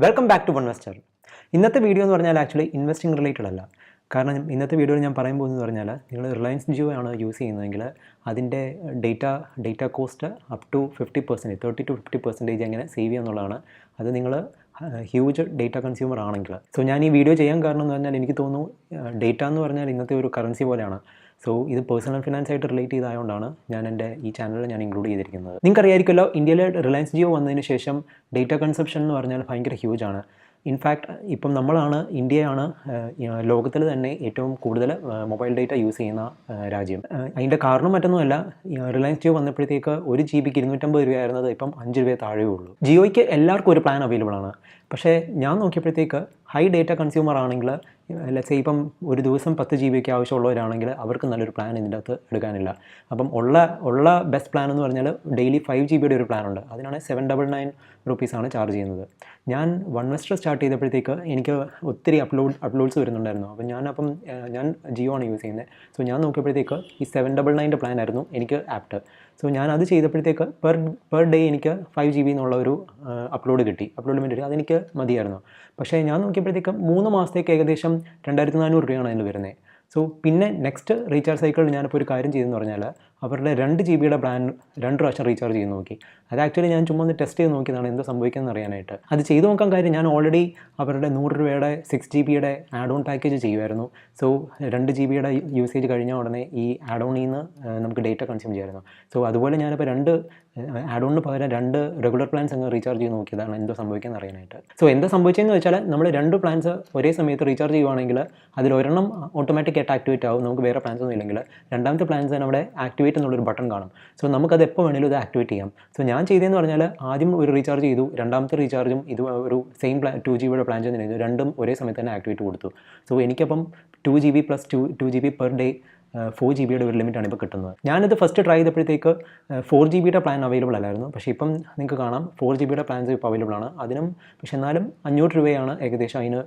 Welcome back to Onevestor. ഇന്നത്തെ video എന്ന് പറഞ്ഞാൽ ആക്ച്വലി ഇൻവെസ്റ്റിംഗ് റിലേറ്റഡ് അല്ല. കാരണം ഇന്നത്തെ വീഡിയോയിൽ ഞാൻ പറയാൻ പോകുന്നത് പറഞ്ഞാൽ നിങ്ങൾ റിലയൻസ് ജിയോ ആണ് യൂസ് ചെയ്യുന്നതെങ്കിൽ അതിൻ്റെ ഡേറ്റ കോസ്റ്റ് അപ് ടു 50%, 30-50% എങ്ങനെ സേവ് ചെയ്യുക എന്നുള്ളതാണ്. അത് നിങ്ങൾ ഹ്യൂജ് ഡേറ്റ കൺസ്യൂമർ ആണെങ്കിൽ. സോ ഞാൻ ഈ വീഡിയോ ചെയ്യാൻ കാരണം എന്ന് പറഞ്ഞാൽ എനിക്ക് തോന്നുന്നു ഡേറ്റ എന്ന് പറഞ്ഞാൽ ഇന്നത്തെ ഒരു കറൻസി പോലെയാണ്. സോ ഇത് പേഴ്സണൽ ഫിനാൻസ് ആയിട്ട് റിലേറ്റ് ചെയ്തായതുകൊണ്ടാണ് ഞാൻ എൻ്റെ ഈ ചാനലിൽ ഞാൻ ഇൻക്ലൂഡ് ചെയ്തിരിക്കുന്നത്. നിങ്ങൾക്കറിയായിരിക്കുമല്ലോ, ഇന്ത്യയിൽ റിലയൻസ് ജിയോ വന്നതിന് ശേഷം ഡേറ്റ കൺസപ്ഷൻ എന്ന് പറഞ്ഞാൽ ഭയങ്കര ഹ്യൂജ് ആണ്. ഇൻഫാക്റ്റ് ഇപ്പം ലോകത്തിൽ തന്നെ ഏറ്റവും കൂടുതൽ മൊബൈൽ ഡേറ്റ യൂസ് ചെയ്യുന്ന രാജ്യം. അതിൻ്റെ കാരണം മറ്റൊന്നുമല്ല, റിലയൻസ് ജിയോ വന്നപ്പോഴത്തേക്ക് 1 GB 250 രൂപയായിരുന്നത് ഇപ്പം 5 രൂപയെ താഴെ ഉള്ളൂ. ജിയോയ്ക്ക് എല്ലാവർക്കും ഒരു പ്ലാൻ അവൈലബിൾ ആണ്. പക്ഷേ ഞാൻ നോക്കിയപ്പോഴത്തേക്ക് ഹൈ ഡേറ്റ കൺസ്യൂമർ ആണെങ്കിൽ, ലെറ്റ്സ് ഇപ്പം ഒരു ദിവസം 10 GB ഒക്കെ ആവശ്യമുള്ളവരാണെങ്കിൽ അവർക്ക് നല്ലൊരു പ്ലാൻ ഇതിൻ്റെ അകത്ത് എടുക്കാനില്ല. അപ്പം ഉള്ള ബെസ്റ്റ് പ്ലാൻ എന്ന് പറഞ്ഞാൽ ഡെയിലി 5 GB ഒരു പ്ലാനുണ്ട്. അതിനാണ് 799 rupees ചാർജ് ചെയ്യുന്നത്. ഞാൻ Onevestor സ്റ്റാർട്ട് ചെയ്തപ്പോഴത്തേക്ക് എനിക്ക് ഒത്തിരി അപ്ലോഡ്സ് വരുന്നുണ്ടായിരുന്നു. അപ്പം ഞാൻ ജിയോ ആണ് യൂസ് ചെയ്യുന്നത്. സോ ഞാൻ നോക്കിയപ്പോഴത്തേക്ക് ഈ 799 പ്ലാൻ ആയിരുന്നു എനിക്ക് ആപ്റ്റ്. സോ ഞാൻ അത് ചെയ്തപ്പോഴത്തേക്ക് പെർ ഡേ എനിക്ക് 5 GB എന്നുള്ള ഒരു അപ്ലോഡ് ലിമിറ്റ് അതെനിക്ക് മതിയായിരുന്നു. പക്ഷേ ഞാൻ നോക്കിയപ്പോഴത്തേക്ക് 3 മാസത്തേക്ക് ഏകദേശം 2400 രൂപയാണ് അതിൽ വരുന്നത്. സോ പിന്നെ നെക്സ്റ്റ് റീചാർജ് സൈക്കിളിൽ ഞാനിപ്പോൾ ഒരു കാര്യം ചെയ്തെന്ന് പറഞ്ഞാൽ അവരുടെ 2 GB പ്ലാൻ 2 പ്രാവശ്യം റീചാർജ് ചെയ്ത് നോക്കി. അത് ആക്ച്വലി ഞാൻ ചുമ്മാ ഒന്ന് ടെസ്റ്റ് ചെയ്ത് നോക്കിയതാണ് എന്ത് സംഭവിക്കുന്നത് അറിയാനായിട്ട്. അത് ചെയ്ത് നോക്കാൻ കാര്യം ഞാൻ ഓൾറെഡി അവരുടെ 100 രൂപയുടെ 6 GB ആഡ് ഓൺ പാക്കേജ് ചെയ്യുമായിരുന്നു. സോ 2 GB യൂസേജ് കഴിഞ്ഞ ഉടനെ ഈ ആഡ് ഓണിൽ നിന്ന് നമുക്ക് ഡേറ്റ കൺസ്യൂം ചെയ്യാമായിരുന്നു. സോ അതുപോലെ ഞാനിപ്പോൾ 2 ആഡ് ഓണിന് പകരം 2 റെഗുലർ പ്ലാൻസ് അങ്ങ് റീചാർജ് ചെയ്ത് നോക്കിയതാണ് എന്തോ സംഭവിക്കുന്നത് അറിയാനായിട്ട്. സോ എന്താ സംഭവിച്ചതെന്ന് വെച്ചാൽ നമ്മൾ 2 പ്ലാൻസ് ഒരേ സമയത്ത് റീചാർജ് ചെയ്യുവാണെങ്കിൽ അതിലൊരെണ്ണം ഓട്ടോമാറ്റിക് ആയിട്ട് ആക്ടിവേറ്റ് ആവും. നമുക്ക് വേറെ പ്ലാൻസ് ഒന്നും ഇല്ലെങ്കിൽ രണ്ടാമത്തെ പ്ലാൻസ് തന്നെ അവിടെ ആക്ടിവേറ്റ് എന്നുള്ളൊരു ബട്ടൺ കാണും. സോ നമുക്കത് എപ്പോൾ വേണമെങ്കിലും ഇത് ആക്ടിവേറ്റ് ചെയ്യാം. സോ ഞാൻ ചെയ്തതെന്ന് പറഞ്ഞാൽ ആദ്യം ഒരു റീചാർജ് ചെയ്തു, രണ്ടാമത്തെ റീചാർജും ഇത് ഒരു സെയിം 2 GB പ്ലാൻ ചെയ്തു, രണ്ടും ഒരേ സമയത്ത് തന്നെ ആക്ടിവേറ്റ് കൊടുത്തു. സോ എനിക്കപ്പം 2 GB + 2 GB per day 4 GB ഒരു ലിമിറ്റാണ് ഇപ്പോൾ കിട്ടുന്നത്. ഞാനിത് ഫസ്റ്റ് ട്രൈ ചെയ്തപ്പോഴത്തേക്ക് 4 GB പ്ലാൻ അവൈലബിൾ അല്ലായിരുന്നു. പക്ഷേ ഇപ്പം നിങ്ങൾക്ക് കാണാം 4 GB പ്ലാൻസ് ഇപ്പോൾ അവൈലബിൾ ആണ്. അതിനും പക്ഷേ എന്നാലും 500 രൂപയാണ് ഏകദേശം അതിന്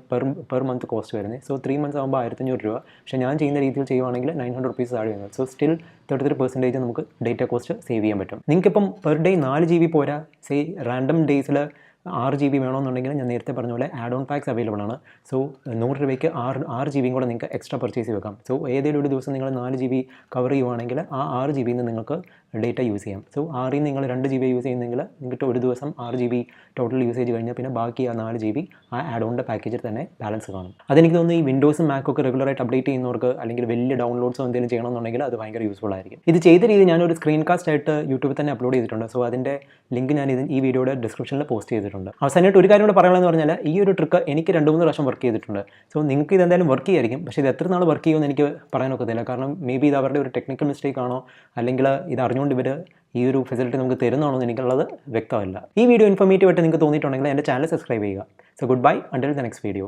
പെർ മന്ത് കോസ്റ്റ് വരുന്നത്. സോ 3 months ആകുമ്പോൾ 1500 രൂപ. പക്ഷേ ഞാൻ ചെയ്യുന്ന രീതിയിൽ ചെയ്യുവാണെങ്കിൽ 900 rupees താഴെ വരുന്നത്. സോ സ്റ്റിൽ 33% നമുക്ക് ഡേറ്റ കോസ്റ്റ് സേവ് ചെയ്യാൻ പറ്റും. നിങ്ങൾക്കിപ്പം പെർ ഡേ 4 GB പോരാ, സേ റാൻഡം ഡേയ്സിൽ 6 GB വേണമെന്നുണ്ടെങ്കിൽ ഞാൻ നേരത്തെ പറഞ്ഞ പോലെ ആഡ് ഓൺ പാക്സ് അവൈലബിൾ ആണ്. സോ 100 രൂപയ്ക്ക് 6 GB കൂടെ നിങ്ങൾക്ക് എക്സ്ട്രാ പർച്ചേസ് ചെയ്ത് വെക്കാം. സോ ഏതെങ്കിലും ഒരു ദിവസം നിങ്ങൾ 4 GB കവർ ചെയ്യുവാണെങ്കിൽ ആ 6 GB നിങ്ങൾക്ക് ഡേറ്റ യൂസ് ചെയ്യാം. സോ 6 നിങ്ങൾ 2 GB യൂസ് ചെയ്യുന്നെങ്കിൽ നിങ്ങൾക്ക് ഒരു ദിവസം 6 GB ടോട്ടൽ യൂസേജ് കഴിഞ്ഞാൽ പിന്നെ ബാക്കി ആ 4 GB ആ ആഡ് ഓണിൻ്റെ പാക്കേജിൽ തന്നെ ബാലൻസ് കാണും. അതെനിക്ക് തോന്നുന്നു ഈ വിൻഡോസും മാക്കൊക്കെ റെഗുലറായിട്ട് അപ്ഡേറ്റ് ചെയ്യുന്നവർക്ക് അല്ലെങ്കിൽ വലിയ ഡൗൺലോഡ്സോ എന്തെങ്കിലും ചെയ്യണമെന്നുണ്ടെങ്കിൽ അത് ഭയങ്കര യൂസ്ഫുൾ ആയിരിക്കും. ഇത് ചെയ്ത രീതി ഞാനൊരു സ്ക്രീൻ കാസ്റ്റ് ആയിട്ട് യൂട്യൂബിൽ തന്നെ അപ്ലോഡ് ചെയ്തിട്ടുണ്ട്. സോ അതിൻ്റെ ലിങ്ക് ഞാൻ ഈ വീഡിയോയുടെ ഡിസ്ക്രിപ്ഷനിൽ പോസ്റ്റ് ചെയ്തിട്ടുണ്ട്. അവസാനമായിട്ട് ഒരു കാര്യം കൂടെ പറയുകയെന്ന് പറഞ്ഞാൽ ഈ ഒരു ട്രിക്ക് എനിക്ക് 2-3 പ്രാവശ്യം വർക്ക് ചെയ്തിട്ടുണ്ട്. സോ നിങ്ങൾക്ക് ഇതെന്തായാലും വർക്ക് ചെയ്യായിരിക്കും. പക്ഷേ ഇത് എത്ര നാൾ വർക്ക് ചെയ്യുമെന്ന് എനിക്ക് പറയാനൊക്കത്തില്ല. കാരണം മേ ബി ഇത് അവരുടെ ഒരു ടെക്നിക്കൽ മിസ്റ്റേക്ക് ആണോ അല്ലെങ്കിൽ ഇത് അറിഞ്ഞുകൊണ്ട് ഇവർ ഈ ഒരു ഫെസിലിറ്റി നമുക്ക് തരുന്നതാണോ എന്ന് എനിക്കുള്ളത് വ്യക്തമല്ല. ഈ വീഡിയോ ഇൻഫോർമേറ്റീവ് ആയിട്ട് നിങ്ങൾക്ക് തോന്നിയിട്ടുണ്ടെങ്കിൽ എൻ്റെ ചാനൽ സബ്സ്ക്രൈബ് ചെയ്യുക. So good bye until the next video.